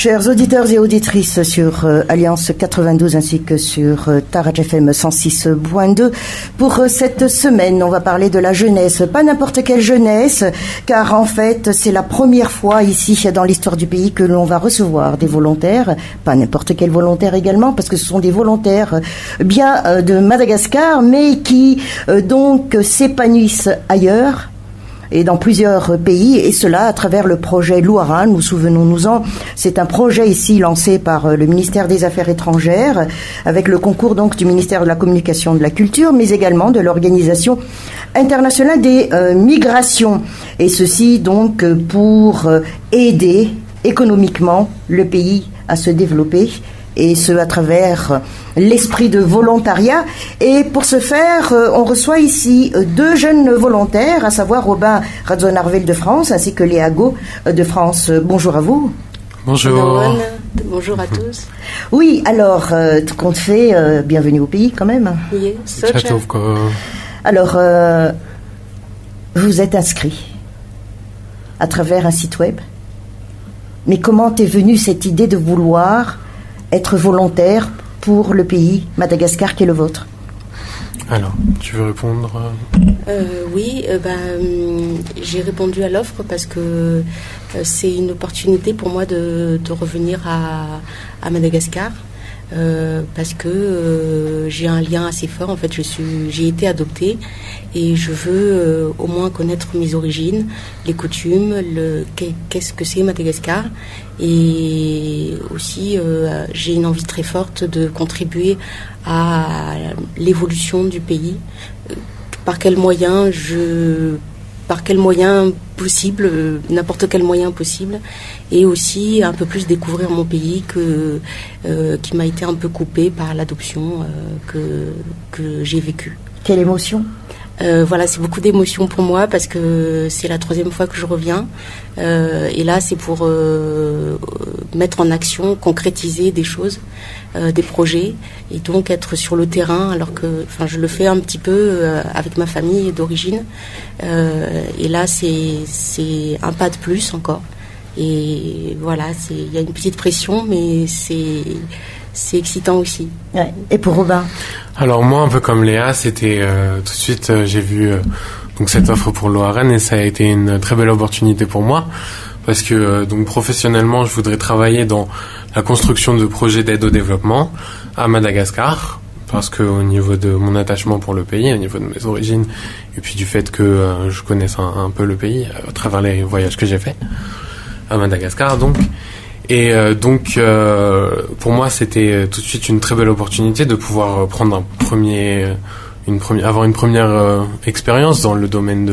Chers auditeurs et auditrices sur Alliance 92 ainsi que sur Taraj FM 106.2, pour cette semaine, on va parler de la jeunesse. Pas n'importe quelle jeunesse, car en fait, c'est la première fois ici dans l'histoire du pays que l'on va recevoir des volontaires, pas n'importe quel volontaire également, parce que ce sont des volontaires bien de Madagascar, mais qui donc s'épanouissent ailleurs et dans plusieurs pays, et cela à travers le projet Louaran. Nous souvenons-nous-en, c'est un projet ici lancé par le ministère des Affaires étrangères, avec le concours donc du ministère de la Communication et de la Culture, mais également de l'Organisation internationale des migrations. Et ceci donc pour aider économiquement le pays à se développer, et ce à travers l'esprit de volontariat. Et pour ce faire, on reçoit ici deux jeunes volontaires, à savoir Robin Radzonarvel de France ainsi que Léa Go de France. Bonjour à vous. Bonjour. Bonjour à tous. Oui, alors, tout compte fait, bienvenue au pays quand même. Oui, alors, vous êtes inscrit à travers un site web. Mais comment est venue cette idée de vouloir être volontaire pour le pays Madagascar qui est le vôtre? Alors, tu veux répondre? Oui, j'ai répondu à l'offre parce que c'est une opportunité pour moi de revenir à Madagascar. Parce que j'ai un lien assez fort. En fait, j'ai été adoptée et je veux au moins connaître mes origines, les coutumes, qu'est-ce que c'est Madagascar. Et aussi, j'ai une envie très forte de contribuer à l'évolution du pays. Par quel moyen possible, n'importe quel moyen possible, et aussi un peu plus découvrir mon pays qui m'a été un peu coupé par l'adoption que j'ai vécue. Quelle émotion? Voilà, c'est beaucoup d'émotions pour moi parce que c'est la 3e fois que je reviens. Et là, c'est pour mettre en action, concrétiser des choses, des projets, et donc être sur le terrain. Alors que, je le fais un petit peu avec ma famille d'origine. Et là, c'est un pas de plus encore. Et voilà, il y a une petite pression, mais c'est excitant aussi. Ouais. Et pour Robin? Alors moi, un peu comme Léa, c'était tout de suite, j'ai vu donc cette offre pour Louaran, et ça a été une très belle opportunité pour moi, parce que donc professionnellement, je voudrais travailler dans la construction de projets d'aide au développement à Madagascar, parce que au niveau de mon attachement pour le pays, au niveau de mes origines, et puis du fait que je connaisse un peu le pays à travers les voyages que j'ai faits à Madagascar, donc. Et pour moi, c'était tout de suite une très belle opportunité de pouvoir prendre avoir une première expérience dans le domaine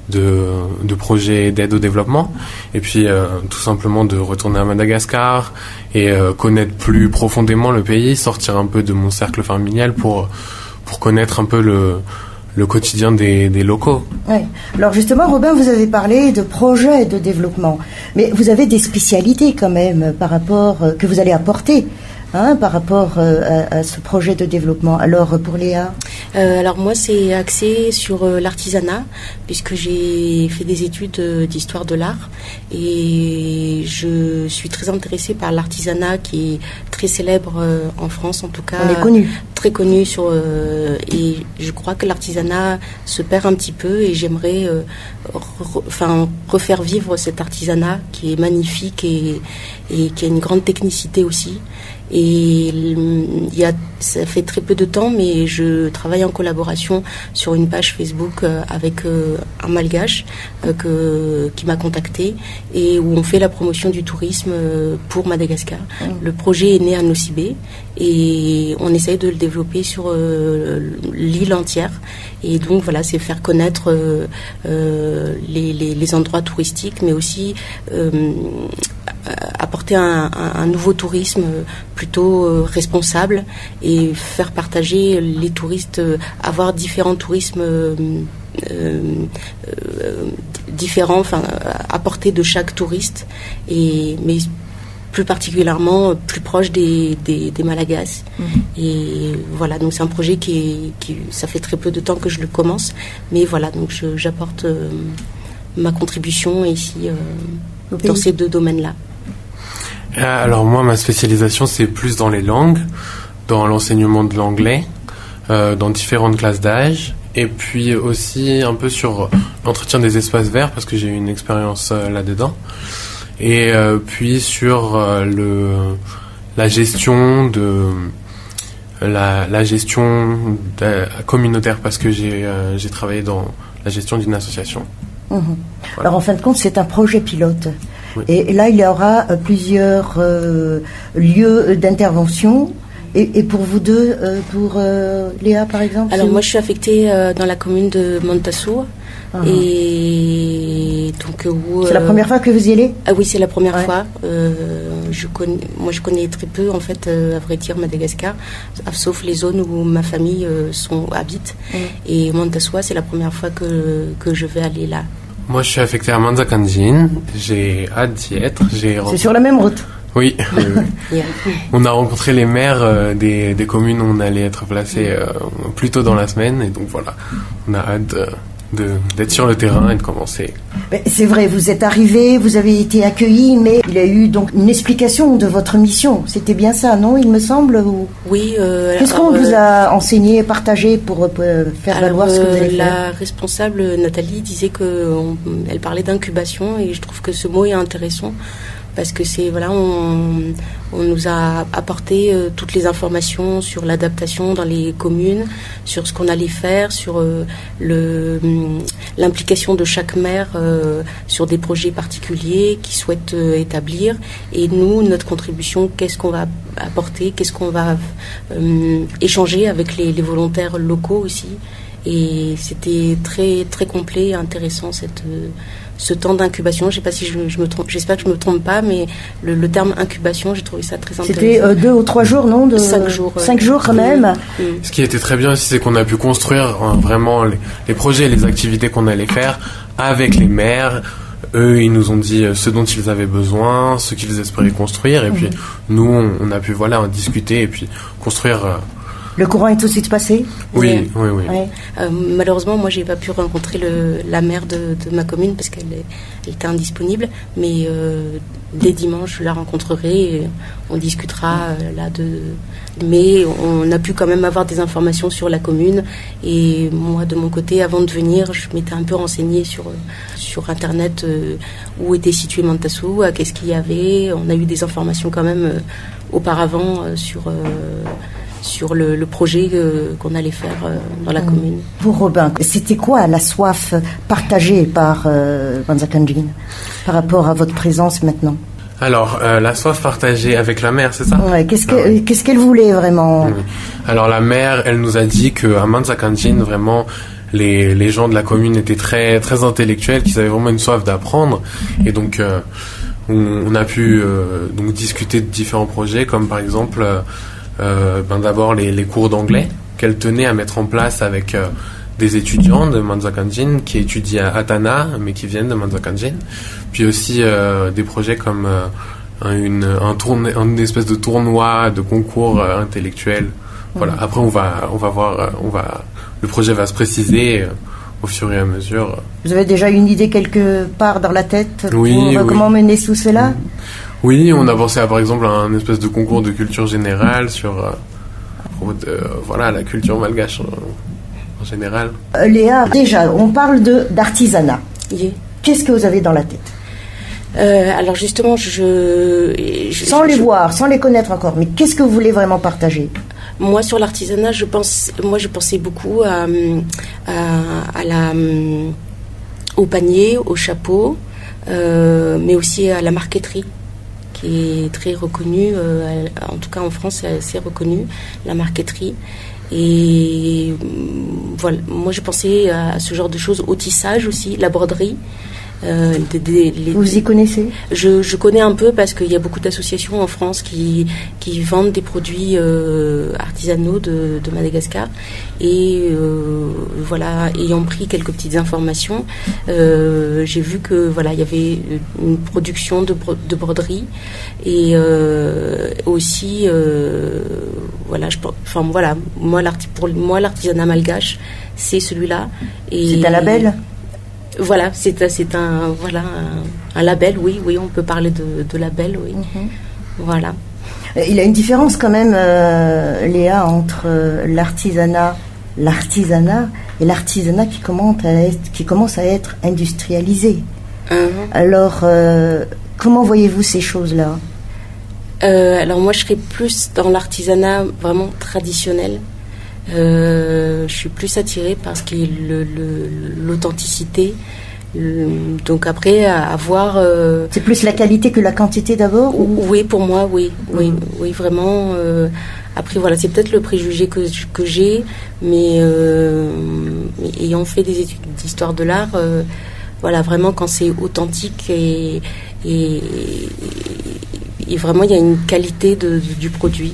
de projets d'aide au développement, et puis tout simplement de retourner à Madagascar et connaître plus profondément le pays, sortir un peu de mon cercle familial pour connaître un peu le quotidien des locaux. Oui. Alors justement, Robin, vous avez parlé de projets de développement, mais vous avez des spécialités quand même par rapport que vous allez apporter par rapport à ce projet de développement. Alors pour Léa? Alors moi, c'est axé sur l'artisanat, puisque j'ai fait des études d'histoire de l'art, et je suis très intéressée par l'artisanat qui est très célèbre en France, en tout cas. On est connu. Très connu et je crois que l'artisanat se perd un petit peu, et j'aimerais refaire vivre cet artisanat qui est magnifique et qui a une grande technicité aussi. Et ça fait très peu de temps, mais je travaille en collaboration sur une page Facebook avec un malgache qui m'a contacté, et où on fait la promotion du tourisme pour Madagascar. Le projet est né à Nosy-Be, et on essaye de le développer sur l'île entière. Et donc voilà, c'est faire connaître les endroits touristiques, mais aussi apporter un nouveau tourisme plutôt responsable, et faire partager les touristes, avoir différents tourismes différents, apporter de chaque touriste, mais plus particulièrement plus proche des Malagasy. Et voilà, donc c'est un projet qui ça fait très peu de temps que je le commence, mais voilà, donc j'apporte ma contribution ici dans ces deux domaines-là. Alors moi, ma spécialisation, c'est plus dans les langues, dans l'enseignement de l'anglais, dans différentes classes d'âge, et puis aussi un peu sur l'entretien des espaces verts, parce que j'ai eu une expérience là-dedans, et puis sur la gestion la gestion communautaire, parce que j'ai travaillé dans la gestion d'une association. Voilà. Alors en fin de compte, c'est un projet pilote. Oui. Et là, il y aura plusieurs lieux d'intervention. Et pour vous deux, pour Léa par exemple? Alors moi, je suis affectée dans la commune de Montassou. Et donc c'est la première fois que vous y allez? Ah oui, c'est la première fois. Je connais très peu en fait, à vrai dire, Madagascar, sauf les zones où ma famille habite. Et Montassou, c'est la première fois que je vais aller là. Moi, je suis affecté à Manzakandjin. J'ai hâte d'y être. C'est sur la même route? Oui. On a rencontré les maires des communes où on allait être placé plus tôt dans la semaine, et donc voilà, on a hâte d'être sur le terrain et de commencer. C'est vrai, vous êtes arrivé, vous avez été accueilli, mais il y a eu donc une explication de votre mission. C'était bien ça, non, il me semble? Oui. Qu'est-ce qu'on vous a enseigné, partagé pour faire valoir ce que vous avez fait? La responsable Nathalie disait qu'elle parlait d'incubation, et je trouve que ce mot est intéressant. Parce que on nous a apporté toutes les informations sur l'adaptation dans les communes, sur ce qu'on allait faire, sur l'implication de chaque maire sur des projets particuliers qu'ils souhaitent établir. Et nous, notre contribution, qu'est-ce qu'on va apporter, qu'est-ce qu'on va échanger avec les volontaires locaux aussi. Et c'était très, très complet et intéressant ce temps d'incubation. Je ne sais pas si je me trompe, j'espère que je ne me trompe pas, mais le terme incubation, j'ai trouvé ça très intéressant. C'était 2 ou 3 jours, non? 5 jours. 5 jours quand même. Ce qui était très bien aussi, c'est qu'on a pu construire vraiment les projets et les activités qu'on allait faire avec les maires. Eux, ils nous ont dit ce dont ils avaient besoin, ce qu'ils espéraient construire, et puis nous, on a pu en discuter et puis construire. Le courant est tout de suite passé? Oui. Malheureusement, moi, j'ai pas pu rencontrer la maire de ma commune parce qu'elle était indisponible. Mais dès dimanche, je la rencontrerai et on discutera Mais on a pu quand même avoir des informations sur la commune. Et moi, de mon côté, avant de venir, je m'étais un peu renseignée sur Internet où était situé Montassou, qu'est-ce qu'il y avait. On a eu des informations quand même auparavant sur le projet qu'on allait faire dans la commune. Pour Robin, c'était quoi la soif partagée par Manzakandjin par rapport à votre présence maintenant? Alors, la soif partagée avec la mère, c'est ça? Ouais, qu'est-ce qu'elle voulait vraiment? Alors, la mère, elle nous a dit qu'à Manzakandjin, vraiment, les gens de la commune étaient très, très intellectuels, qu'ils avaient vraiment une soif d'apprendre. Et donc, on a pu donc discuter de différents projets, comme par exemple... d'abord les cours d'anglais qu'elle tenait à mettre en place avec des étudiants de Manzakandjin qui étudient à Atana mais qui viennent de Manzakandjin, puis aussi des projets comme une espèce de tournoi, de concours intellectuel. Voilà. Après on va voir, le projet va se préciser au fur et à mesure. Vous avez déjà une idée quelque part dans la tête pour oui. Comment mener tout cela? Oui, on a pensé à, par exemple, un espèce de concours de culture générale sur la culture malgache en général. Léa, déjà, on parle d'artisanat. Yeah. Qu'est-ce que vous avez dans la tête? Alors justement, sans les voir, sans les connaître encore, mais qu'est-ce que vous voulez vraiment partager? Moi, sur l'artisanat, je pensais beaucoup au panier, au chapeau, mais aussi à la marqueterie, qui est très reconnue, en tout cas en France, c'est assez reconnu, la marqueterie. Et voilà, moi je pensais à ce genre de choses, au tissage aussi, la broderie. Vous y connaissez? Je connais un peu parce qu'il y a beaucoup d'associations en France qui vendent des produits artisanaux de Madagascar. Et voilà, ayant pris quelques petites informations, j'ai vu que voilà, il y avait une production de broderie et aussi voilà, pour moi l'artisanat malgache, c'est celui-là. C'est un label? Voilà, c'est un label, oui, on peut parler de label, oui. Voilà. Il y a une différence quand même, Léa, entre l'artisanat et l'artisanat qui commence à être industrialisé. Alors, comment voyez-vous ces choses-là ? Alors moi, je serais plus dans l'artisanat vraiment traditionnel. Je suis plus attirée par ce qui est l'authenticité. Donc après, à voir... C'est plus la qualité que la quantité d'abord ou... Oui, pour moi, oui, vraiment. Après, voilà, c'est peut-être le préjugé que j'ai, mais ayant fait des études d'histoire de l'art, voilà, vraiment quand c'est authentique et vraiment il y a une qualité du produit.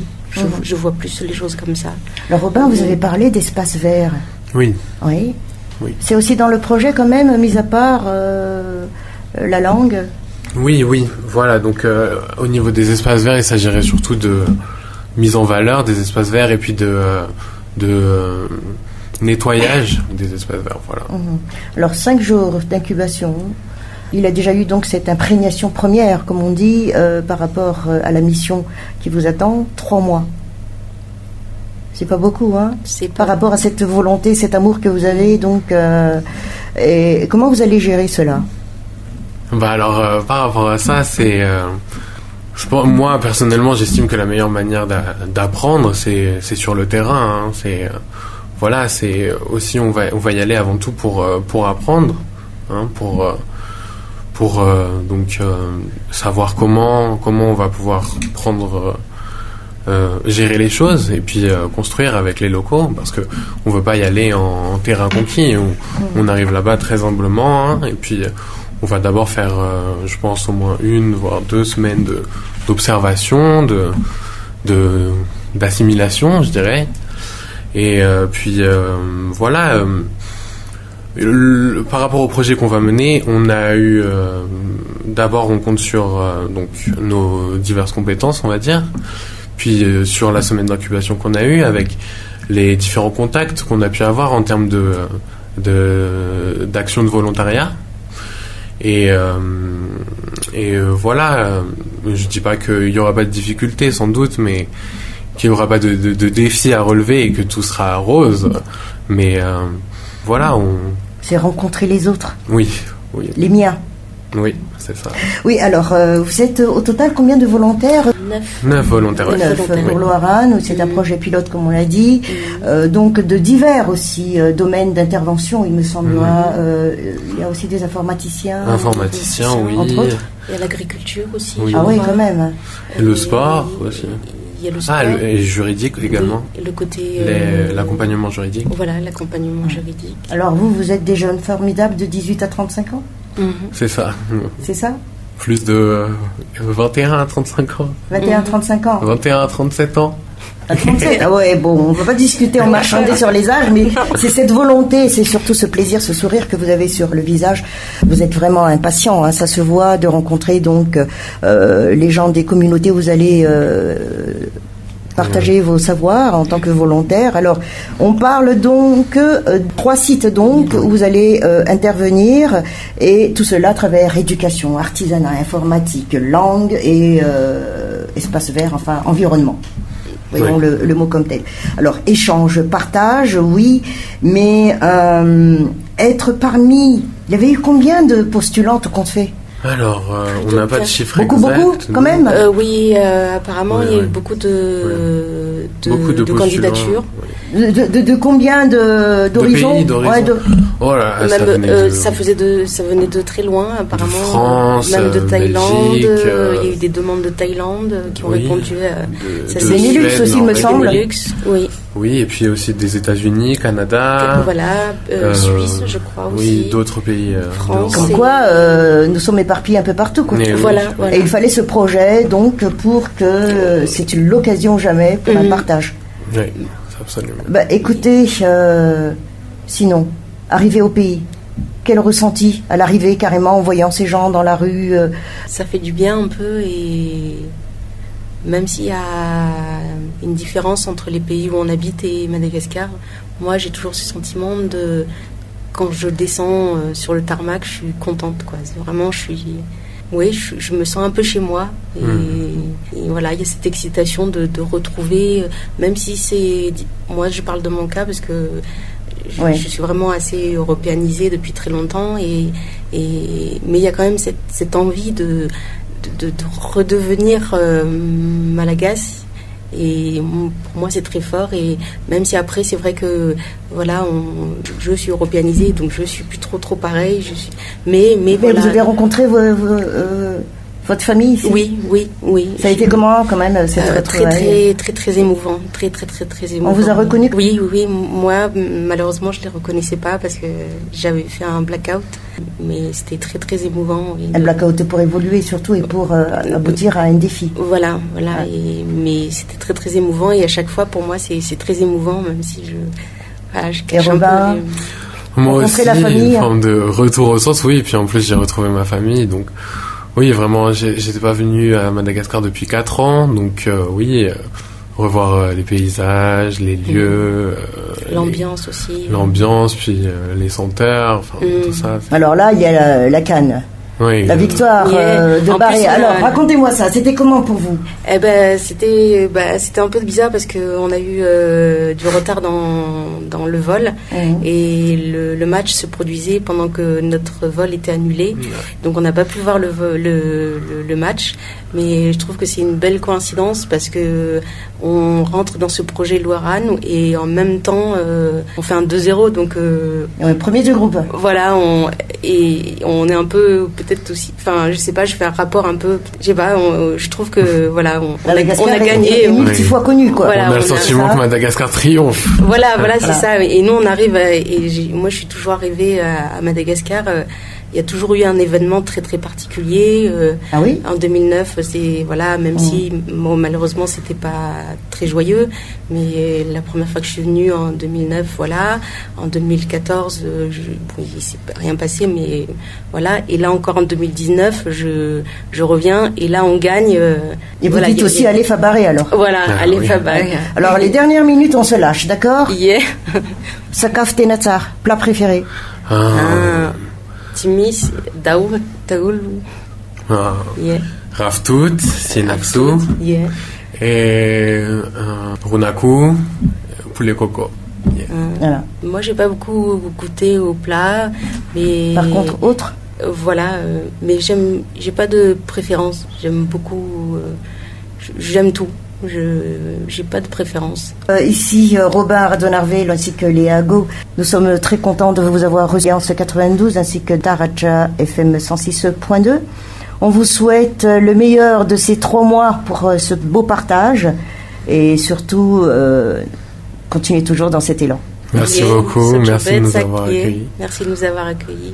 Je vois plus les choses comme ça. Alors Robin, vous avez parlé d'espace vert. Oui. Oui. Oui. C'est aussi dans le projet quand même, mis à part la langue. Oui, voilà. Donc au niveau des espaces verts, il s'agirait surtout de mise en valeur des espaces verts et puis de nettoyage des espaces verts. Voilà. Alors 5 jours d'incubation. Il a déjà eu donc cette imprégnation première, comme on dit, par rapport à la mission qui vous attend, 3 mois. C'est pas beaucoup, hein, par rapport à cette volonté, cet amour que vous avez. Donc, et comment vous allez gérer cela ? Alors, par rapport à ça, c'est... moi, personnellement, j'estime que la meilleure manière d'apprendre, c'est sur le terrain. Hein. Voilà, c'est aussi, on va y aller avant tout pour apprendre, hein, pour savoir comment on va pouvoir gérer les choses et puis construire avec les locaux, parce que on veut pas y aller en terrain conquis. On arrive là-bas très humblement, hein, et puis on va d'abord faire, je pense, au moins 1 voire 2 semaines d'observation, d'assimilation, je dirais. Et puis voilà. Par rapport au projet qu'on va mener, on a eu d'abord on compte sur donc nos diverses compétences, on va dire, puis sur la semaine d'incubation qu'on a eue, avec les différents contacts qu'on a pu avoir en termes d'action de volontariat. Et voilà, je dis pas qu'il y aura pas de difficultés, sans doute, mais qu'il y aura pas de défis à relever et que tout sera rose, mais voilà, c'est rencontrer les autres. Oui. Les miens. Oui, c'est ça. Oui, alors, vous êtes au total combien de volontaires ? 9 volontaires. 9 pour Loaran, c'est un projet pilote, comme on l'a dit. Donc, de divers aussi domaines d'intervention, il me semble. Il y a aussi des informaticiens. Informaticiens, oui. Entre autres. Il y a l'agriculture aussi. Oui. Ah oui, quand même. Et le sport aussi. Il y a le sport. Et juridique également. Oui, le côté... l'accompagnement juridique. Voilà, l'accompagnement juridique. Alors vous êtes des jeunes formidables de 18 à 35 ans ? C'est ça. C'est ça ? Plus de 21 à 35 ans. 21 à 35 ans. 21 à 37 ans. À 37, ah ouais, bon, on ne va pas discuter en marchandant sur les âges, mais c'est cette volonté, c'est surtout ce plaisir, ce sourire que vous avez sur le visage. Vous êtes vraiment impatient, hein, ça se voit, de rencontrer donc les gens des communautés où vous allez partager vos savoirs en tant que volontaire. Alors, on parle donc 3 sites donc où vous allez intervenir, et tout cela à travers éducation, artisanat, informatique, langue et espace vert, enfin environnement. Voyons le mot comme tel. Alors, échange, partage, oui, mais être parmi... Il y avait eu combien de postulantes au compte fait ? Alors, on n'a pas de chiffre exact. Beaucoup, quand même. Oui, apparemment, il y a eu beaucoup de candidatures. De combien d'horizons ? De pays, d'horizons. Oh là, ça venait de très loin, apparemment. De France, même de Thaïlande. Belgique, il y a eu des demandes de Thaïlande qui ont répondu à ça. C'est Benelux aussi, me semble. Oui. Oui, et puis aussi des États-Unis, Canada. Voilà, Suisse, je crois aussi. Oui, d'autres pays. France. Comme quoi, nous sommes éparpillés un peu partout. Quoi. Voilà. Et il fallait ce projet, donc, pour que c'est l'occasion jamais pour un partage. Oui, absolument. Écoutez, sinon, arriver au pays, quel ressenti à l'arrivée, carrément, en voyant ces gens dans la rue Ça fait du bien un peu, et même s'il y a une différence entre les pays où on habite et Madagascar, moi j'ai toujours ce sentiment quand je descends sur le tarmac, je suis contente, quoi. Vraiment, je oui, je me sens un peu chez moi. Et voilà, il y a cette excitation de retrouver, même si c'est... Moi, je parle de mon cas parce que je suis vraiment assez européanisée depuis très longtemps. Mais il y a quand même cette envie de redevenir malagasy. Et pour moi c'est très fort, et même si après c'est vrai que voilà, je suis européanisée, donc je suis plus trop pareil, mais voilà. Vous avez rencontré votre famille ici? Oui. Ça a été comment quand même cette retrouvaille? Très émouvant, très émouvant. On vous a reconnu? Oui. Moi malheureusement je les reconnaissais pas parce que j'avais fait un blackout, mais c'était très émouvant. Un blackout pour évoluer surtout et pour aboutir à un défi. Voilà. Mais c'était très émouvant, et à chaque fois pour moi c'est très émouvant, même si je cache un peu. Moi aussi, la famille. Une forme de retour aux sources, oui. Et puis en plus j'ai retrouvé ma famille, donc. Oui, vraiment, j'étais pas venu à Madagascar depuis 4 ans, donc revoir les paysages, les lieux, l'ambiance aussi. L'ambiance, puis les senteurs, enfin tout ça. Alors là, il y a la Cannes. Oui, la victoire de Barré. Alors, racontez-moi ça. C'était comment pour vous? C'était un peu bizarre parce qu'on a eu du retard dans le vol, et le match se produisait pendant que notre vol était annulé. Donc, on n'a pas pu voir le match. Mais je trouve que c'est une belle coïncidence parce que on rentre dans ce projet Loiran et en même temps on fait un 2-0, donc on est premier du groupe. Voilà, on est un peu peut-être aussi, enfin je sais pas, je fais un rapport un peu, je sais pas, je trouve que voilà, on a gagné, multi-fois connu quoi. Voilà, on a le sentiment que Madagascar triomphe. Voilà, c'est ça. Et nous on arrive moi je suis toujours arrivée à Madagascar. Il y a toujours eu un événement très particulier. Ah oui? En 2009, même si malheureusement c'était pas très joyeux, mais la première fois que je suis venue en 2009, voilà. En 2014, il s'est rien passé, mais voilà. Et là encore en 2019, je reviens et là on gagne. Et vous dites aussi allez Fabaré alors. Voilà, allez Fabaré. Alors les dernières minutes, on se lâche, d'accord? Yeah. Sakaf Tenatsar, plat préféré? Timis, Daoul. Raftout, Sinapsu. Et Runaku, poulet coco. Voilà. Moi, j'ai pas beaucoup goûté au plat, mais par contre, autre. Mais j'ai pas de préférence. J'aime beaucoup. J'aime tout. J'ai pas de préférence. Ici, Robin Radonarvel ainsi que Léa Go, nous sommes très contents de vous avoir reçu en ce 92 ainsi que Taraja FM 106.2. On vous souhaite le meilleur de ces 3 mois pour ce beau partage et surtout continuez toujours dans cet élan. Merci beaucoup, merci de nous avoir accueillis. Merci de nous avoir accueillis.